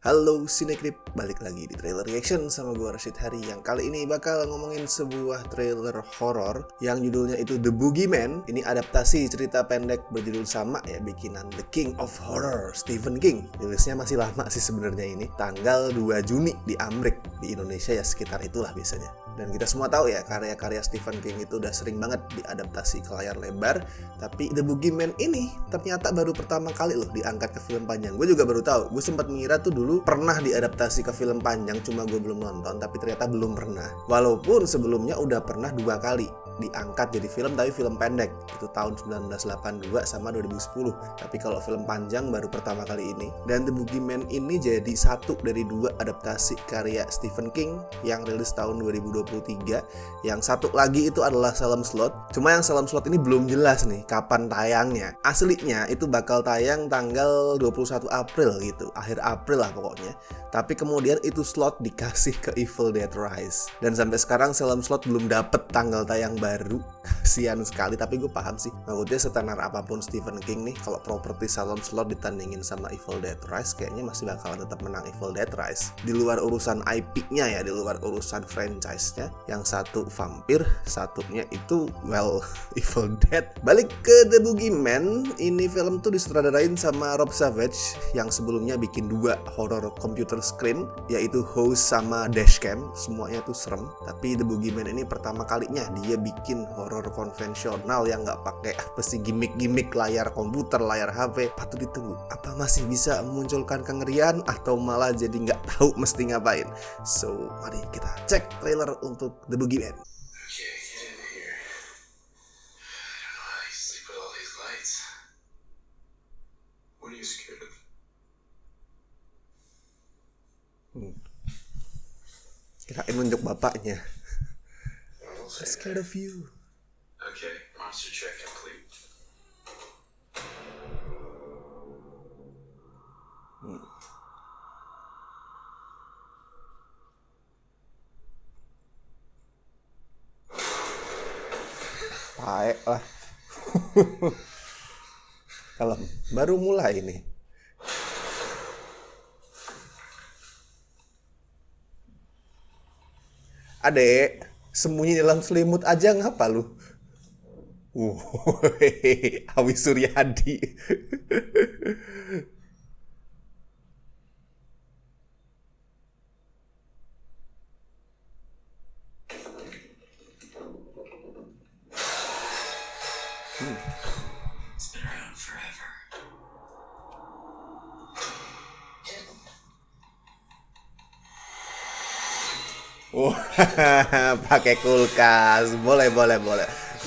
Halo Cinecrip, balik lagi di Trailer Reaction sama gue Rashid Hari, yang kali ini bakal ngomongin sebuah trailer horor yang judulnya itu The Boogeyman. Ini adaptasi cerita pendek berjudul sama ya, bikinan The King of Horror Stephen King. Rilisnya masih lama sih sebenarnya, ini tanggal 2 Juni di Amrik, di Indonesia ya sekitar itulah biasanya. Dan kita semua tahu ya, karya-karya Stephen King itu udah sering banget diadaptasi ke layar lebar. Tapi The Boogeyman ini ternyata baru pertama kali loh diangkat ke film panjang. Gue juga baru tahu. Gue sempat mengira tuh dulu pernah diadaptasi ke film panjang, cuma gue belum nonton. Tapi ternyata belum pernah. Walaupun sebelumnya udah pernah 2 kali diangkat jadi film, tapi film pendek. Itu tahun 1982 sama 2010. Tapi kalau film panjang baru pertama kali ini. Dan The Boogeyman ini jadi satu dari 2 adaptasi karya Stephen King yang rilis tahun 2023. Yang satu lagi itu adalah Salem Slot. Cuma yang Salem Slot ini belum jelas nih kapan tayangnya. Aslinya itu bakal tayang tanggal 21 April gitu, akhir April lah pokoknya. Tapi kemudian itu slot dikasih ke Evil Dead Rise. Dan sampai sekarang Salem Slot belum dapet tanggal tayang baru. Kasian sekali, tapi gue paham sih. Maksudnya setenar apapun Stephen King nih, kalau properti Salem Slot ditandingin sama Evil Dead Rise, kayaknya masih bakalan tetap menang Evil Dead Rise. Di luar urusan IP-nya ya, di luar urusan franchise-nya. Yang satu vampir, satunya itu, well, Evil Dead. Balik ke The Boogeyman, ini film tuh disutradarain sama Rob Savage, yang sebelumnya bikin 2 horror computer screen, yaitu Host sama Dashcam. Semuanya tuh serem. Tapi The Boogeyman ini pertama kalinya dia bikin horor konvensional yang nggak pakai apa sih gimmick-gimmick layar komputer, layar HP. Patut ditunggu, apa masih bisa memunculkan kengerian atau malah jadi nggak tahu mesti ngapain. So mari kita cek trailer untuk The Boogeyman. Kirain nunjuk bapaknya. I'm scared of you. Okay, monster check complete. Baik lah. Kalem, baru mulai nih. Adek, sembunyi dalam selimut aja ngapa lu? Awi Suryadi. It's been around forever. Wah, pakai kulkas. Boleh.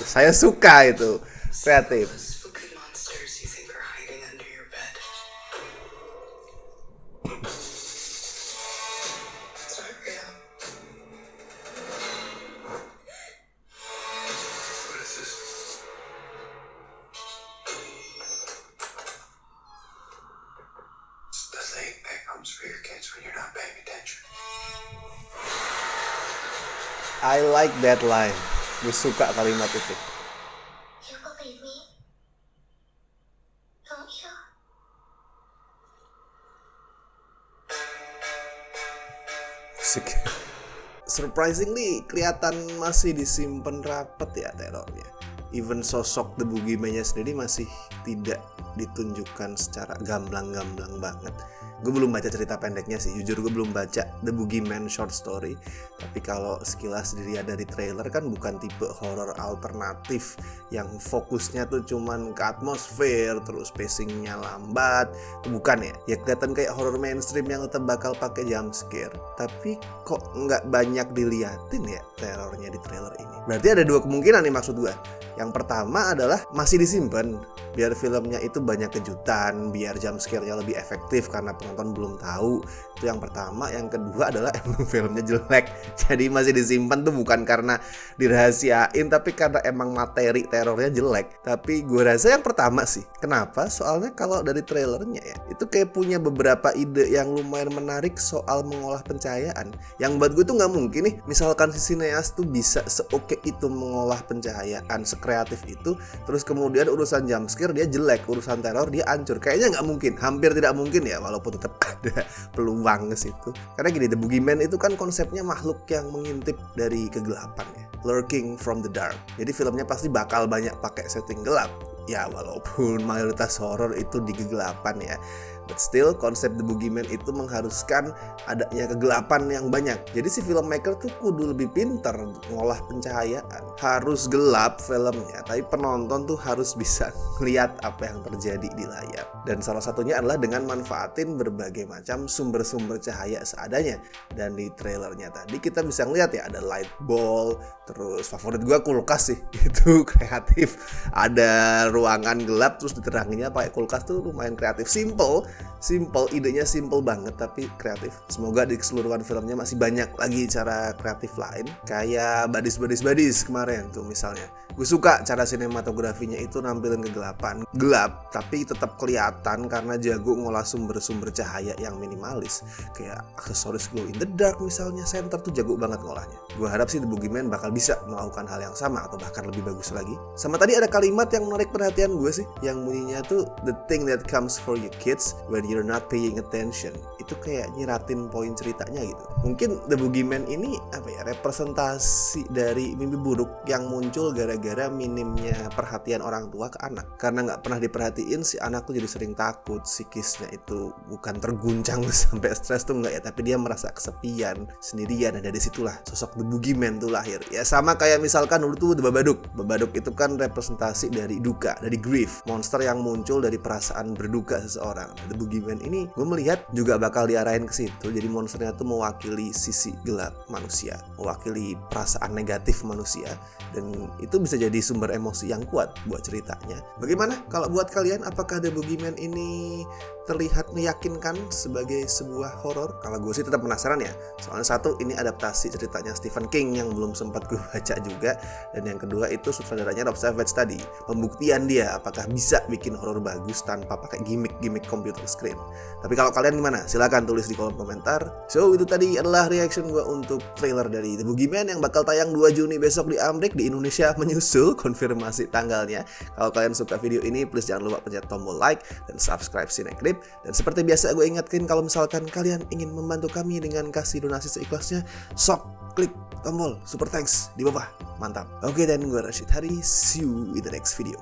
Saya suka itu. Kreatif. Spooky monsters you think are hiding under your bed. It's not real. What is this? It's the thing that comes for your kids when you're not paying attention. I like that line. Gue suka kalimat itu. You believe me? Don't you? Surprisingly, kelihatan masih disimpan rapet ya terornya. Even sosok The Boogeyman-nya sendiri masih tidak ditunjukkan secara gamblang-gamblang banget. Gue belum baca cerita pendeknya sih, jujur gue belum baca The Boogeyman short story. Tapi kalau sekilas dilihat dari trailer kan bukan tipe horor alternatif yang fokusnya tuh cuman ke atmosfer, terus pacingnya lambat. Itu bukan ya, ya kelihatan kayak horor mainstream yang tetap bakal pakai jump scare. Tapi kok nggak banyak diliatin ya terornya di trailer ini. Berarti ada 2 kemungkinan nih maksud gue. Yang pertama adalah masih disimpan biar filmnya itu banyak kejutan, biar jump scare-nya lebih efektif karena penonton belum tahu. Itu yang pertama. Yang kedua adalah emang filmnya jelek, jadi masih disimpan tuh bukan karena dirahasiain, tapi karena emang materi terornya jelek. Tapi gue rasa yang pertama sih. Kenapa? Soalnya kalau dari trailernya ya, itu kayak punya beberapa ide yang lumayan menarik soal mengolah pencahayaan. Yang buat gue tuh nggak mungkin nih, misalkan si sineas tuh bisa seoke itu mengolah pencahayaan, sekreatif itu, terus kemudian urusan jump scare dia jelek, urusan teror dia hancur. Kayaknya nggak mungkin, hampir tidak mungkin ya, walaupun tetap ada peluang ke situ. Karena gini, The Boogeyman itu kan konsepnya makhluk yang mengintip dari kegelapan ya, lurking from the dark. Jadi filmnya pasti bakal banyak pakai setting gelap. Ya walaupun mayoritas horor itu di kegelapan ya, but still konsep The Boogeyman itu mengharuskan adanya kegelapan yang banyak. Jadi si filmmaker tuh kudu lebih pintar ngolah pencahayaan. Harus gelap filmnya, tapi penonton tuh harus bisa lihat apa yang terjadi di layar. Dan salah satunya adalah dengan manfaatin berbagai macam sumber-sumber cahaya seadanya. Dan di trailernya tadi kita bisa ngeliat ya, ada light ball, terus favorit gua kulkas sih, itu kreatif. Ada ruangan gelap terus diteranginya pakai kulkas tuh lumayan kreatif. Simple, idenya simple banget tapi kreatif. Semoga di keseluruhan filmnya masih banyak lagi cara kreatif lain, kayak badis kemarin tuh misalnya. Gue suka cara sinematografinya itu nampilin kegelapan, gelap tapi tetap kelihatan karena jago ngolah sumber-sumber cahaya yang minimalis. Kayak aksesoris glow in the dark misalnya, center tuh jago banget ngolahnya. Gue harap sih The Boogeyman bakal bisa melakukan hal yang sama atau bahkan lebih bagus lagi. Sama tadi ada kalimat yang menarik perhatian gue sih, yang bunyinya tuh the thing that comes for you kids when you're not paying attention. Itu kayak nyiratin poin ceritanya gitu. Mungkin The Boogeyman ini representasi dari mimpi buruk yang muncul gara-gara minimnya perhatian orang tua ke anak. Karena nggak pernah diperhatiin, si anak tuh jadi sering takut, psikisnya itu bukan terguncang sampai stres tuh nggak ya, tapi dia merasa kesepian, sendirian. Dan dari situlah sosok The Boogeyman tuh lahir. Ya sama kayak misalkan dulu tuh The Babadook. Babadook itu kan representasi dari duka, dari grief, monster yang muncul dari perasaan berduka seseorang. The Boogeyman ini gue melihat juga bakal diarahin ke situ. Jadi monsternya tuh mewakili sisi gelap manusia, mewakili perasaan negatif manusia, dan itu bisa jadi sumber emosi yang kuat buat ceritanya. Bagaimana kalau buat kalian? Apakah The Boogeyman ini terlihat meyakinkan sebagai sebuah horor? Kalau gue sih tetap penasaran ya. Soalnya satu, ini adaptasi ceritanya Stephen King yang belum sempat gue baca juga, dan yang kedua itu sutradaranya Rob Savage tadi. Pembuktian dia apakah bisa bikin horor bagus tanpa pakai gimmick computer screen. Tapi kalau kalian gimana? Silahkan tulis di kolom komentar. So itu tadi adalah reaction gue untuk trailer dari The Boogeyman yang bakal tayang 2 Juni besok di Amrik. Di Indonesia menyusul, konfirmasi tanggalnya. Kalau kalian suka video ini, please jangan lupa pencet tombol like dan subscribe Sinekrip. Dan seperti biasa gue ingatkan, kalau misalkan kalian ingin membantu kami dengan kasih donasi seikhlasnya, sok klik tombol super thanks di bawah. Mantap. Oke, dan gue Rashid Hari. See you in the next video.